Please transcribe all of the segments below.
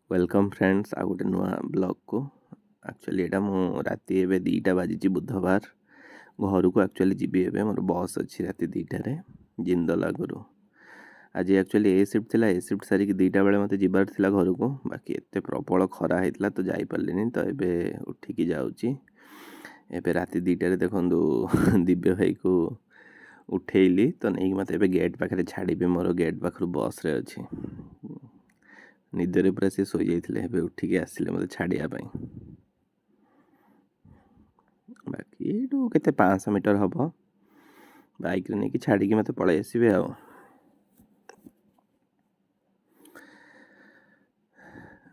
Welcome friends आ गोटे नुआ blog को। एक्चुअली एटा मु राति एबे 2टा बाजिची बुधवार घर को एक्चुअली जीवी एबे मोर बस अच्छी राति 2टारे जिंदल आगुरु। आज एक्चुअली ए शिफ्ट थिला, ए शिफ्ट सारी 2टा बेले मते जिबार थिला घर को, बाकी एते प्रबल खरा हेतला तो जाई पारलिनी। तो एबे उठिकी जाउची। एबे राति 2टारे देखंदु दिव्य भाई को उठेइली तो नहीं मते एबे गेट पाखरे छाड़ीबे। मोर गेट पाखरु बस रे अछि निदरे पूरा से सोई जाइथिले, एबे उठिके आसिले मते छाड़िया पई। बाकी एटू केते 500 मीटर हबो, बाइक रे नेकी छाड़िके मते पळै आसिबे आ।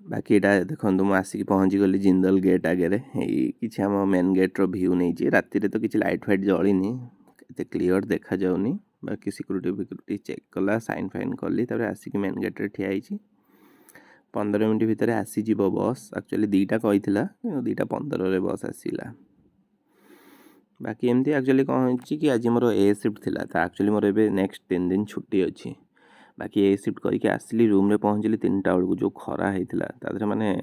बाकी एटा देखंतु मु आसिक पहुंची गली जिंदल गेट आगे रे। एई किछि हम मेन गेट रो व्यू नै छी। राति रे तो किछि लाइट फाइट जळिनी, एते क्लियर देखा जाउनी। बाकी सिक्युरिटी चेक कला, साइन फाइन कली, तबरे आसिक मेन गेट रे ठिया आइछि। 15 मिनिट भितर आसी जीवो बस। एक्चुअली 2टा कहिथिला, 2:15 रे बस आसीला। बाकी एमती एक्चुअली कौन होची कि आज मोर ए शिफ्ट थिला, तो एक्चुअली मोर एबे नेक्स्ट 3 दिन छुट्टी अछि। बाकी ए शिफ्ट करके आसली रूम रे पहुंचली 3टा बेलू, जो खरा हेतिला तादरे माने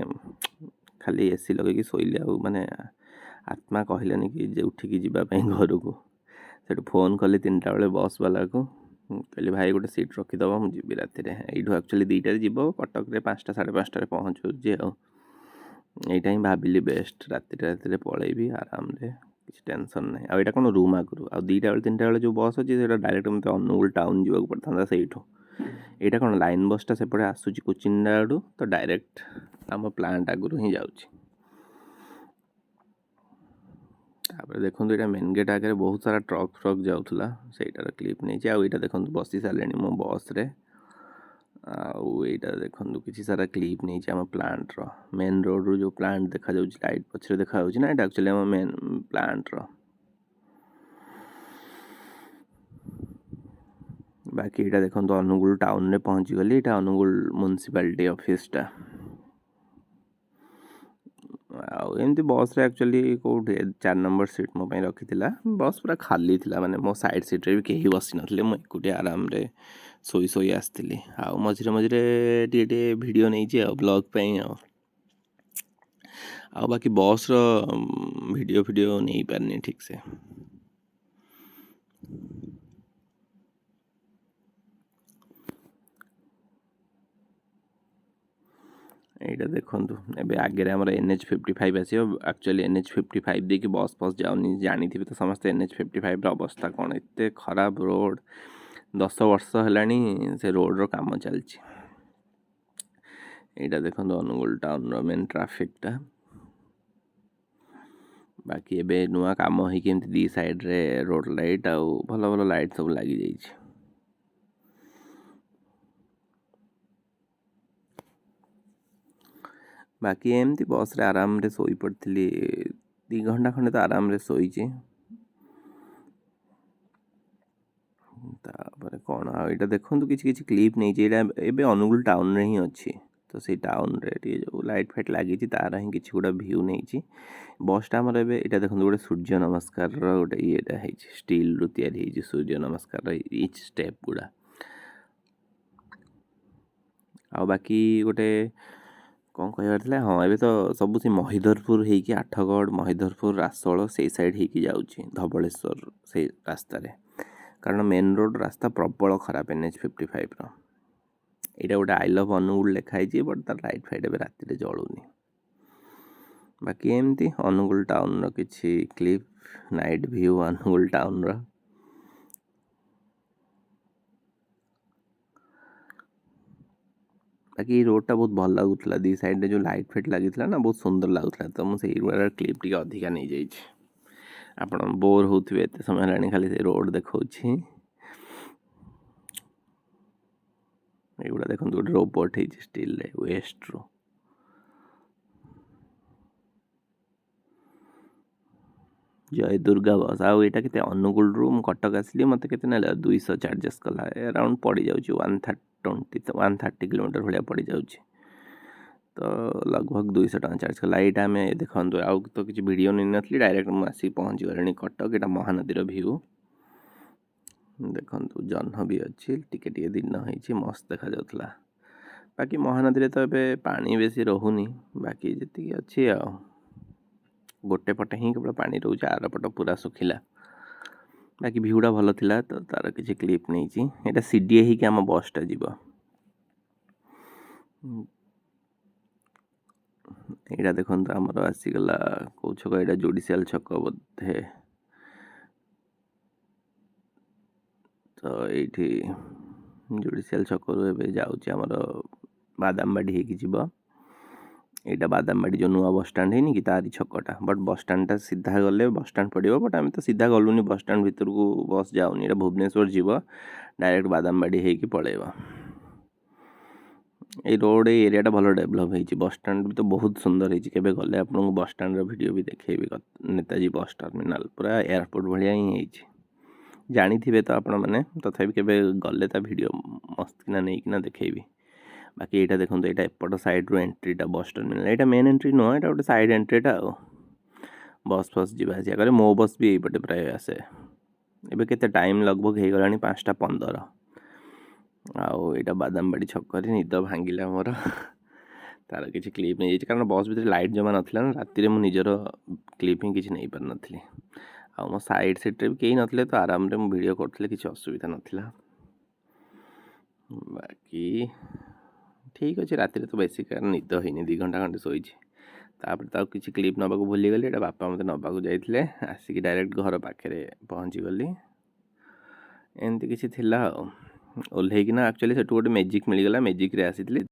खाली एसी लगे शोइले आ माने आत्मा कहलेनी कि जे उठिकी जीवा पई घर को। सेठू फोन कली 3टा बेले बस वाला को, कहली भाई गोटे सीट रखिदब मु जीवी राति रे। एइठू एक्चुअली 2टारे जीवो, कटक रे 5टा 5:30 रे पहुंचू जे आ। एइटा ही भाबिली बेस्ट, राति रे पळेबी आराम रे, किछि टेंशन नै। आ एटा कोन रूम आगुरु आ 2टा बेले 3टा बेले जो बस अछि सेटा डायरेक्ट मते अनुगुल टाउन जीवा पड़थांदा सेइठू। एटा कोन लाइन बसटा सेपटे आसुची कुचिंडा आडू, तो डायरेक्ट आम प्लांट आगुरु ही जाउची। तापर देखंतु एटा मेन गेट आगे बहुत सारा ट्रक जाउथला, सेइटार क्लिप नै छी। आ एटा देखंतु बसी सालेनी मो बस रे। आ एटा देखंतु किछि सारा क्लिप नै छी आम प्लांट रो। मेन रोड रो जो प्लांट देखा जाउची, लाइट पछरे देखा जाउची ना, एटा एक्चुअली आम मेन प्लांट रो। बाकी एटा देखंतु अनुगुल टाउन रे पहुंची गली। एटा अनुगुल म्युनिसिपालिटी ऑफिस टा। एमती बस रे एक्चुअली कोठे 4 नंबर सीट मो पई रखिथिला। बस पूरा खाली थिला, माने मो साइड सीट रे भी केही बसी नथले। मो एकुटे आराम रे सोई सोई आस्थिली। आ मझिरे मझिरे टिके वीडियो नै छी आ ब्लॉग पई आ बाकी बस रो वीडियो नै पारनी ठीक से। एटा देखंतु एबे आगे रे हमर NH55 आसीयो। एक्चुअली NH55 दे कि बस जाउनी, जानिथिबे तो समस्त NH55 रो अवस्था कोन एते खराब रोड। 10 वर्ष हेलानी से रोड रो काम चलछि। एटा देखंतु अनुगुल टाउन रो मेन ट्रैफिक टा। बाकी एबे नुआ काम होई कि एमती दी साइड रे रोड लाइट आ भलो भलो लाइट सब लागी जाइछि। बाकी एमती बस रे आराम रे सोई पड़थिली, 2 घंटा खंडे तो आराम रे सोईछि। तापर कोन आ एटा देखंतु किछि किछि क्लिप नै छै। एटा एबे अनुगुल टाउन रे ही अछि, तो से टाउन रे टी जो लाइट फाइट लागि छि तार ही किछि गुडा व्यू नै छी। बस टा हमर एबे एटा देखंतु गोटे सूर्य नमस्कार रो गोटे एटा है छी, स्टील रो तयारी है छी सूर्य नमस्कार रो ईच स्टेप गुडा। आ बाकी गोटे कौन कहबार थिला, हाँ एबे तो सब से महिधरपुर है कि आठगढ़ महिधरपुर रासोल से साइड है कि जाउची धबलेश्वर से रास्ता रे। कारण मेन रोड रास्ता प्रबल खराब NH55 रो। एटा गोटे आई लव अनुगुल लिखा है, बट तार लाइट फाइट एबे राति रे जळुनी। बाकी एमती अनुगुल टाउन रो किछि clip, night view Angul town रो। बाकी रोड टा बहुत भल लागुतला, दी साइड रे जो लाइट फाइट लागितला ना बहुत सुंदर लागुतला। तो मु सेही वाला क्लिप टिके अधिका नै जाई छी। आपण बोर होउथिबे एते समय लानी खाली से रोड देखौछि। एगुडा देखंतु गोटे रोबोट है स्टील रे वेस्ट रो। जय दुर्गा बस आ एटा केते अनुगुल रू मु कटक आसली, मते केते नेला 200 चार्जेस कला। अराउंड पड़ी जाउची 130 किलोमीटर भलिया पड़ी जाउची। तो लगभग 200 टका चार्ज कला। एटा में देखंतु आ तो किछि वीडियो नै नथली, डायरेक्ट मु आसी पहुंची गलेनी कटक। एटा महानदी रो व्यू देखंतु, जन्ह भी अछि, टिके टिके दिन है छी, मस्त देखा जाउतला। ବାକି ମହାନଦୀରେ ତ ଏବେ ପାଣି ବେଶୀ ରହୁନି, ବାକି ଯେତିକି ଅଛି ଆଉ ଗୋଟେ ପଟେ ହିଁ କେବଳ ପାଣି ରହୁଛି, ଆର ପଟ ପୁରା ଶୁଖିଲା। ବାକି ଭିଉଟା ଭଲ ଥିଲା ତ ତାର କିଛି କ୍ଲିପ୍ ନେଇଛି। ଏଇଟା CDA ହେଇକି ଆମ ବସ୍ଟା ଯିବ। ଏଇଟା ଦେଖନ୍ତୁ ଆମର ଆସିଗଲା କେଉଁ ଛକ, ଏଇଟା ଜୁଡ଼ିସିଆଲ ଛକ ବୋଧେ। ତ ଏଇଠି ଜୁଡ଼ିସିଆଲ ଛକରୁ ଏବେ ଯାଉଛି ଆମର ବାଦାମବାଡ଼ି ହେଇକି ଯିବ। ଏଇଟା ବାଦାମବାଡ଼ି ଯେଉଁ ନୂଆ ବସଷ୍ଟାଣ୍ଡ ହେଇନି କି ତାରି ଛକଟା। ବଟ୍ ବସଷ୍ଟାଣ୍ଡଟା ସିଧା ଗଲେ ବସଷ୍ଟାଣ୍ଡ ପଡ଼ିବ, ବଟ୍ ଆମେ ତ ସିଧା ଗଲୁନି, ବସଷ୍ଟାଣ୍ଡ ଭିତରକୁ ବସ୍ ଯାଉନି। ଏଇଟା ଭୁବନେଶ୍ୱର ଯିବ, ଡାଇରେକ୍ଟ ବାଦାମବାଡ଼ି ହେଇକି ପଳେଇବ। এই ରୋଡ଼ ଏଇ ଏରିଆଟା ଭଲ ଡେଭଲପ୍ ହେଇଛି। ବସଷ୍ଟାଣ୍ଡ ବି ତ ବହୁତ ସୁନ୍ଦର ହେଇଛି। କେବେ ଗଲେ ଆପଣଙ୍କୁ ବସଷ୍ଟାଣ୍ଡର ଭିଡ଼ିଓ ବି ଦେଖେଇବି। ନେତାଜୀ ବସ୍ ଟର୍ମିନାଲ ପୁରା ଏୟାରପୋର୍ଟ ଭଳିଆ ହିଁ ହେଇଛି। ଜାଣିଥିବେ ତ ଆପଣମାନେ, ତଥାପି କେବେ ଗଲେ ତା ଭିଡ଼ିଓ ମସ୍ତକିନା ନେଇକିନା ଦେଖେଇବି। ବାକି ଏଇଟା ଦେଖନ୍ତୁ, ଏଇଟା ଏପଟ ସାଇଡ଼୍ରୁ ଏଣ୍ଟ୍ରିଟା ବସ୍ ଟର୍ମିନାଲ। ଏଇଟା ମେନ୍ ଏଣ୍ଟ୍ରି ନୁହଁ, ଏଇଟା ଗୋଟେ ସାଇଡ଼୍ ଏଣ୍ଟ୍ରିଟା ଆଉ। ବସ୍ ଫସ୍ ଯିବା ଆସିବା କରେ। ମୋ ବସ୍ ବି ଏଇପଟେ ପ୍ରାୟ ଆସେ। ଏବେ କେତେ ଟାଇମ୍ ଲଗଭଗ ହେଇଗଲାଣି 5:15। ଆଉ ଏଇଟା ବାଦାମବାଡ଼ି ଛକରେ ନିଦ ଭାଙ୍ଗିଲା ମୋର। ତାର କିଛି କ୍ଲିପ୍ ନେଇଯାଇଛି, କାରଣ ବସ୍ ଭିତରେ ଲାଇଟ୍ ଜମା ନଥିଲା ନା। ରାତିରେ ମୁଁ ନିଜର କ୍ଲିପ୍ ହିଁ କିଛି ନେଇପାରିନଥିଲି। ଆଉ ମୋ ସାଇଡ଼୍ ସିଟ୍ରେ ବି କେହି ନଥିଲେ, ତ ଆରାମରେ ମୁଁ ଭିଡ଼ିଓ କରୁଥିଲି, କିଛି ଅସୁବିଧା ନଥିଲା। ବାକି ଠିକ୍ ଅଛି, ରାତିରେ ତ ବେଶୀ କାରଣ ନିଦ ହେଇନି, 2 ଘଣ୍ଟା ଖଣ୍ଡେ ଶୋଇଛି। ତାପରେ ତ ଆଉ କିଛି କ୍ଲିପ୍ ନେବାକୁ ଭୁଲିଗଲି। ଏଇଟା ବାପା ମୋତେ ନେବାକୁ ଯାଇଥିଲେ, ଆସିକି ଡାଇରେକ୍ଟ ଘର ପାଖରେ ପହଞ୍ଚିଗଲି। ଏମିତି କିଛି ଥିଲା ଆଉ। ଓହ୍ଲେଇକିନା ଆକ୍ଚୁଆଲି ସେଠୁ ଗୋଟେ ମ୍ୟାଜିକ୍ ମିଳିଗଲା, ମ୍ୟାଜିକ୍ରେ ଆସିଥିଲି।